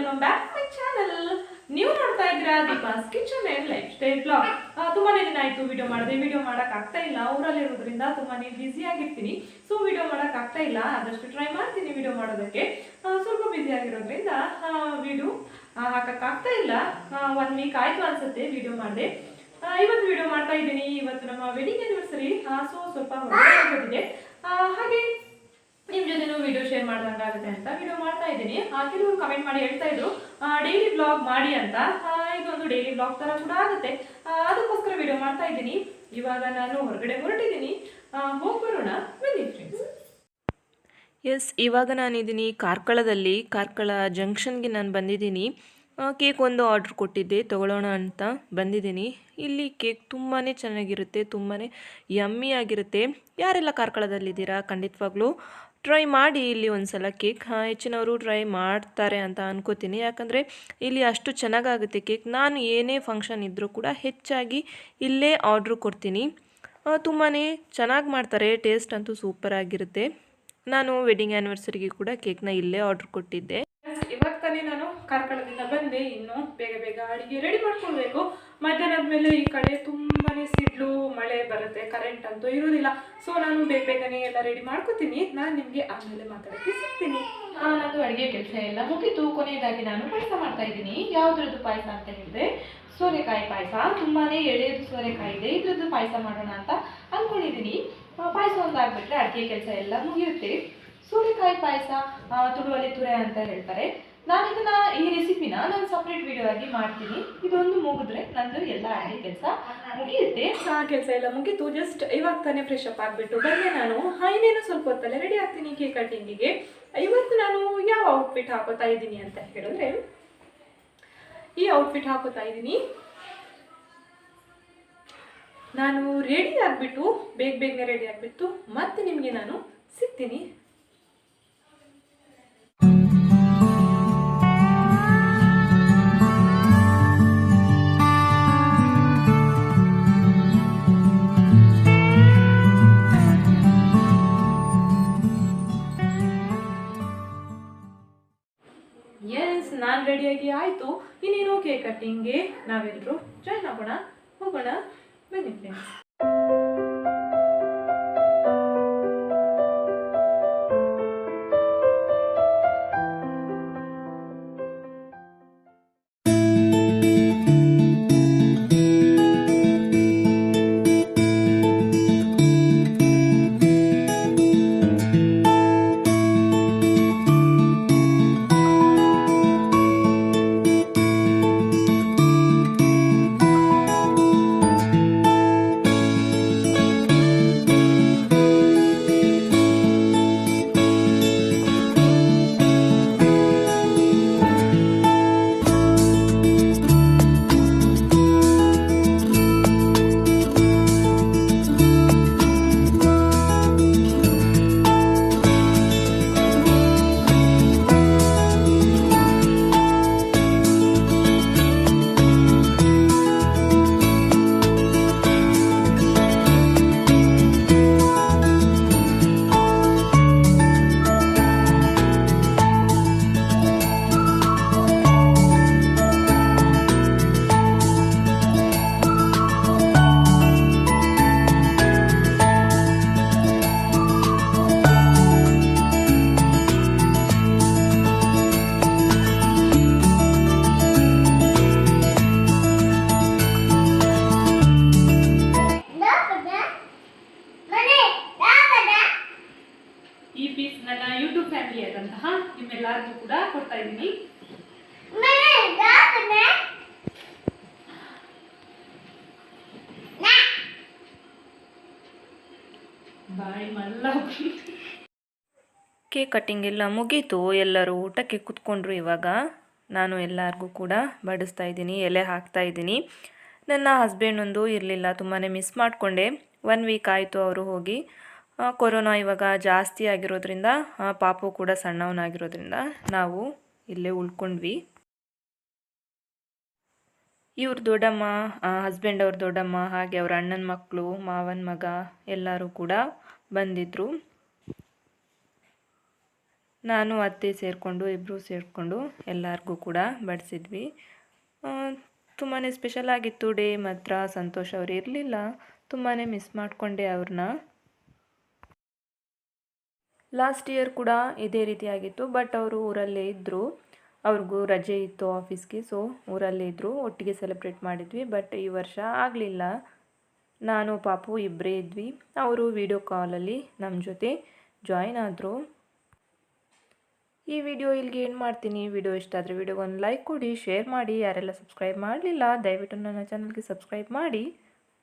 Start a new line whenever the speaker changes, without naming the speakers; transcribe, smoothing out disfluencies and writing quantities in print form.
Welcome back to my channel. ನೀವು ನೋಡ್ತಾ ಇದ್ದೀರಾ Deepa's kitchen and lifestyle blog. ತುಂಬಾನೇ ದಿನ ಆಯ್ತು ವಿಡಿಯೋ ಮಾಡಕ್ ಆಗ್ತಾ ಇಲ್ಲ. ಊರಲ್ಲಿ ಇರೋದ್ರಿಂದ ತುಂಬಾನೇ ಬ್ಯುಸಿ ಆಗಿರ್ತೀನಿ. ಸೊ ವಿಡಿಯೋ ಮಾಡಕ್ ಆಗ್ತಾ ಇಲ್ಲ. ಆದಷ್ಟು ಟ್ರೈ ಮಾಡ್ತೀನಿ ವಿಡಿಯೋ ಮಾಡೋದಕ್ಕೆ. ಸ್ವಲ್ಪ ಬ್ಯುಸಿ ಆಗಿರೋದ್ರಿಂದ ವಿಡಿಯೋ ಹಾಕಕ್ ಆಗ್ತಾ ಇಲ್ಲ. 1 ವೀಕ್ ಆಯ್ತು ಅನ್ಸುತ್ತೆ ವಿಡಿಯೋ ಮಾಡಿದೆ. ಇವತ್ತು ವಿಡಿಯೋ ಮಾಡ್ತಾ ಇದ್ದೀನಿ. ಇವತ್ತು ನಮ್ಮ ವೆಡ್ಡಿಂಗ್ ಆನಿವರ್ಸರಿ. ಸೊ ಸ್ವಲ್ಪ ಹೊರಗಡೆ ಹಾಗೆ ನಿಮ್ಮ ಜೊತೆನೂ ವಿಡಿಯೋ ಶೇರ್ ಮಾಡ್ದಂಗಾಗುತ್ತೆ ಅಂತ ವಿಡಿಯೋ ಮಾಡ್ತಾ ಇದ್ದೀನಿ. ಕೆಲವರು ಕಮೆಂಟ್ ಮಾಡಿ ಹೇಳ್ತಾ ಇದ್ರು ಡೈಲಿ ಬ್ಲಾಗ್ ಮಾಡಿ ಅಂತ. ಇದೊಂದು ಡೈಲಿ ಬ್ಲಾಗ್ ತರ ಕೂಡ ಆಗುತ್ತೆ, ಅದಕ್ಕೋಸ್ಕರ ವಿಡಿಯೋ ಮಾಡ್ತಾ ಇದ್ದೀನಿ. ಇವಾಗ ನಾನು ಹೊರಗಡೆ ಹೊರಟಿದ್ದೀನಿ, ಹೋಗಿ ಬರೋಣ ಬನ್ನಿ ಫ್ರೆಂಡ್ಸ್.
ಎಸ್, ಇವಾಗ ನಾನಿದ್ದೀನಿ ಕಾರ್ಕಳದಲ್ಲಿ. ಕಾರ್ಕಳ ಜಂಕ್ಷನ್ಗೆ ನಾನು ಬಂದಿದ್ದೀನಿ. ಕೇಕ್ ಒಂದು ಆರ್ಡ್ರ್ ಕೊಟ್ಟಿದ್ದೆ, ತೊಗೊಳ್ಳೋಣ ಅಂತ ಬಂದಿದ್ದೀನಿ. ಇಲ್ಲಿ ಕೇಕ್ ತುಂಬಾ ಚೆನ್ನಾಗಿರುತ್ತೆ, ತುಂಬಾ ಯಮ್ಮಿ ಆಗಿರುತ್ತೆ. ಯಾರೆಲ್ಲ ಕಾರ್ಕಳದಲ್ಲಿದ್ದೀರಾ ಖಂಡಿತವಾಗ್ಲೂ ಟ್ರೈ ಮಾಡಿ ಇಲ್ಲಿ ಒಂದು ಸಲ ಕೇಕ್. ಹೆಚ್ಚಿನವರು ಟ್ರೈ ಮಾಡ್ತಾರೆ ಅಂತ ಅನ್ಕೋತೀನಿ, ಯಾಕಂದರೆ ಇಲ್ಲಿ ಅಷ್ಟು ಚೆನ್ನಾಗಾಗುತ್ತೆ ಕೇಕ್. ನಾನು ಏನೇ ಫಂಕ್ಷನ್ ಇದ್ದರೂ ಕೂಡ ಹೆಚ್ಚಾಗಿ ಇಲ್ಲೇ ಆರ್ಡ್ರ್ ಕೊಡ್ತೀನಿ. ತುಂಬಾ ಚೆನ್ನಾಗಿ ಮಾಡ್ತಾರೆ, ಟೇಸ್ಟ್ ಅಂತೂ ಸೂಪರ್ ಆಗಿರುತ್ತೆ. ನಾನು ವೆಡ್ಡಿಂಗ್ ಆ್ಯನಿವರ್ಸರಿಗೆ ಕೂಡ ಕೇಕ್ನ ಇಲ್ಲೇ ಆರ್ಡ್ರ್ ಕೊಟ್ಟಿದ್ದೆ.
ಇವಾಗ ತಾನೇ ನಾನು ಕಾರ್ಕಳದಿಂದ ಬಂದೆ. ಇನ್ನು ಬೇಗ ಬೇಗ ಅಡಿಗೆ ರೆಡಿ ಮಾಡ್ಕೊಳ್ಬೇಕು. ಮಧ್ಯಾಹ್ನದ ಮೇಲೆ ಈ ಕಡೆ ತುಂಬಾನೇ ಸಿಡ್ಲು ಮಳೆ ಬರುತ್ತೆ, ಕರೆಂಟ್ ಅಂತೂ ಇರೋದಿಲ್ಲ. ಸೊ ನಾನು ಬೇಗನೆ ಎಲ್ಲ ರೆಡಿ ಮಾಡ್ಕೋತೀನಿ. ನಾನು ನಿಮಗೆ ಆಮೇಲೆ ಮಾತಾಡೋಕ್ಕೆ ಸಿಗ್ತೀನಿ. ನಂದು ಅಡುಗೆ ಕೆಲಸ ಎಲ್ಲ ಮುಗಿತು. ಕೊನೆಯದಾಗಿ ನಾನು ಪಾಯಸ ಮಾಡ್ತಾ ಇದ್ದೀನಿ. ಯಾವುದ್ರದ್ದು ಪಾಯಸ ಅಂತ ಹೇಳಿದ್ರೆ ಸೋರೆಕಾಯಿ ಪಾಯಸ. ತುಂಬಾನೇ ಎಳೆಯದು ಸೋರೆಕಾಯಿ ಇದೆ, ಇದ್ರದ್ದು ಪಾಯಸ ಮಾಡೋಣ ಅಂತ ಅಂದ್ಕೊಂಡಿದ್ದೀನಿ. ಪಾಯಸ ಒಂದು ಆಗ್ಬಿಟ್ರೆ ಅಡುಗೆ ಕೆಲಸ ಎಲ್ಲ ಮುಗಿಯುತ್ತೆ. ಸೋರೆಕಾಯಿ ಪಾಯಸ ತುಳುವಲ್ಲಿ ತುರೆ ಅಂತ ಹೇಳ್ತಾರೆ. ನಾನು ಈ ರೆಸಿಪಿನ ನಾನು ಸಪ್ರೇಟ್ ವಿಡಿಯೋ ಆಗಿ ಮಾಡ್ತೀನಿ. ಇದೊಂದು ಮುಗಿದ್ರೆ ನಂದು ಎಲ್ಲ ಅಡುಗೆ ಕೆಲಸ ಮುಗಿಯುತ್ತೆ. ಕೆಲಸ ಎಲ್ಲ ಮುಗೀತು. ಜಸ್ಟ್ ಇವಾಗ ತಾನೇ ಫ್ರೆಶ್ ಅಪ್ ಆಗಿಬಿಟ್ಟು ಬಂದೆ ನಾನು. ಇನ್ನೇನು ಸ್ವಲ್ಪ ಹೊತ್ತಲ್ಲೇ ರೆಡಿ ಆಗ್ತೀನಿ ಕೇಕ್ ಕಟಿಂಗಿಗೆ. ಇವತ್ತು ನಾನು ಯಾವ ಔಟ್ಫಿಟ್ ಹಾಕೋತಾ ಇದ್ದೀನಿ ಅಂತ ಹೇಳಿದ್ರೆ ಈ ಔಟ್ಫಿಟ್ ಹಾಕೋತಾ ಇದ್ದೀನಿ. ನಾನು ರೆಡಿ ಆಗಿಬಿಟ್ಟು ಬೇಗನೆ ರೆಡಿ ಆಗಿಬಿಟ್ಟು ಮತ್ತೆ ನಿಮಗೆ ನಾನು ಸಿಗ್ತೀನಿ. ಎಸ್, ನಾನು ರೆಡಿಯಾಗಿ ಆಯಿತು. ಇನ್ನೇನು ಕೇಕ್ ಕಟ್ಟಿಂಗ್ಗೆ ನಾವೆಲ್ಲರೂ ಜಾಯ್ನ್ ಆಗೋಣ, ಹೋಗೋಣ ಬನ್ನಿ ಫ್ರೆಂಡ್ಸ್. ಈ ಪೀಸ್ ನನ್ನ ಯೂಟ್ಯೂಬ್ ಫ್ಯಾಮಿಲಿ ಆದಂತಹ ನಿಮ್ಮೆಲ್ಲರಿಗೂ ಕೂಡ ಕೊಡ್ತಾ ಇದ್ದೀನಿ. ಬಾಯ್ ಮಲ್ಲ.
ಕೇಕ್ ಕಟ್ಟಿಂಗ್ ಎಲ್ಲ ಮುಗೀತು, ಎಲ್ಲರೂ ಊಟಕ್ಕೆ ಕೂತ್ಕೊಂಡ್ರು. ಇವಾಗ ನಾನು ಎಲ್ಲರಿಗೂ ಕೂಡ ಬಡಿಸ್ತಾ ಇದ್ದೀನಿ, ಎಲೆ ಹಾಕ್ತಾ ಇದ್ದೀನಿ. ನನ್ನ ಹಸ್ಬೆಂಡ್ ಒಂದು ಇರಲಿಲ್ಲ, ತುಂಬಾ ಮಿಸ್ ಮಾಡಿಕೊಂಡೆ. 1 ವೀಕ್ ಆಯಿತು ಅವರು ಹೋಗಿ. ಕೊರೋನಾ ಇವಾಗ ಜಾಸ್ತಿ ಆಗಿರೋದ್ರಿಂದ ಪಾಪು ಕೂಡ ಸಣ್ಣವನಾಗಿರೋದ್ರಿಂದ ನಾವು ಇಲ್ಲೇ ಉಳ್ಕೊಂಡ್ವಿ. ಇವ್ರ ದೊಡ್ಡಮ್ಮ, ಹಸ್ಬೆಂಡ್ ಅವ್ರ ದೊಡ್ಡಮ್ಮ, ಹಾಗೆ ಅವ್ರ ಅಣ್ಣನ ಮಕ್ಕಳು, ಮಾವನ ಮಗ ಎಲ್ಲರೂ ಕೂಡ ಬಂದಿದ್ದರು. ನಾನು ಅತ್ತೆ ಸೇರಿಕೊಂಡು ಇಬ್ಬರು ಸೇರಿಕೊಂಡು ಎಲ್ಲರಿಗೂ ಕೂಡ ಬಡಿಸಿದ್ವಿ. ತುಂಬಾ ಸ್ಪೆಷಲ್ ಆಗಿತ್ತು ಡೇ. ಮಾತ್ರ ಸಂತೋಷ್ ಅವರು ಇರಲಿಲ್ಲ, ತುಂಬಾ ಮಿಸ್ ಮಾಡಿಕೊಂಡೆ ಅವ್ರನ್ನ. ಲಾಸ್ಟ್ ಇಯರ್ ಕೂಡ ಇದೇ ರೀತಿಯಾಗಿತ್ತು, ಬಟ್ ಅವರು ಊರಲ್ಲೇ ಇದ್ದರು, ಅವ್ರಿಗೂ ರಜೆ ಇತ್ತು ಆಫೀಸ್ಗೆ, ಸೊ ಊರಲ್ಲೇ ಇದ್ದರು, ಒಟ್ಟಿಗೆ ಸೆಲೆಬ್ರೇಟ್ ಮಾಡಿದ್ವಿ. ಬಟ್ ಈ ವರ್ಷ ಆಗಲಿಲ್ಲ. ನಾನು ಪಾಪು ಇಬ್ಬರೇ ಇದ್ವಿ. ಅವರು ವಿಡಿಯೋ ಕಾಲಲ್ಲಿ ನಮ್ಮ ಜೊತೆ ಜಾಯಿನ್ ಆದರು. ಈ ವಿಡಿಯೋ ಇಲ್ಲಿಗೆ ಏನು ಮಾಡ್ತೀನಿ. ವಿಡಿಯೋ ಇಷ್ಟ ಆದರೆ ವಿಡಿಯೋಗೆ ಒಂದು ಲೈಕ್ ಕೊಡಿ, ಶೇರ್ ಮಾಡಿ. ಯಾರೆಲ್ಲ ಸಬ್ಸ್ಕ್ರೈಬ್ ಮಾಡಲಿಲ್ಲ ದಯವಿಟ್ಟು ನನ್ನ ಚಾನಲ್ಗೆ ಸಬ್ಸ್ಕ್ರೈಬ್ ಮಾಡಿ.